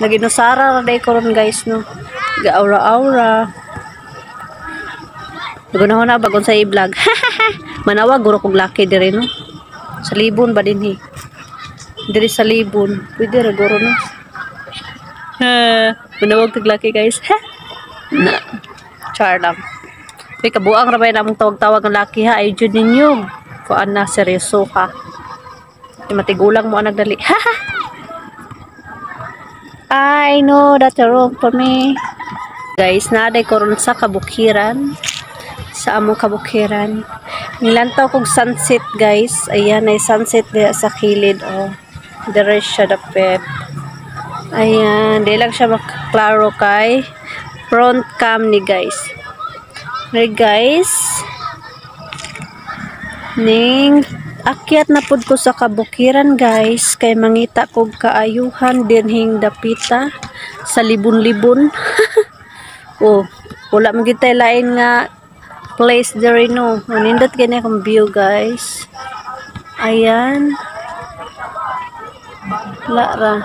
Naginusara ra day karon guys no. Ga-aura-aura. Gunaho na bagon sa i-vlog. Manawa guro kog laki dire no. Sa libon ba dinhi? Dire sa libon. Pwede ra guro no. Manawag kog laki guys. Na. Char lang. Kay kabuang ra bay namong tawag-tawag ng laki ha. Ay jud ninyo. Kuan na seryoso ka. Matigulang mo ang nagdali. I know that's wrong for me. Guys, naaday koron sa kabukiran. Sa among kabukiran. Nilantaw kog sunset guys. Ayan ay sunset diya sa kilid. Oh. Dire siya dapet. Ayan. Di lang siya maklaro kay front cam ni guys. Hey guys. Ning akyat na pud ko sa kabukiran guys. Kay mangita kog kaayuhan dinhing dapita sa libon-libon. Oh. Wala mo gitay lain nga place there no. Nindot gani akong view guys. Ayan. Wala ra.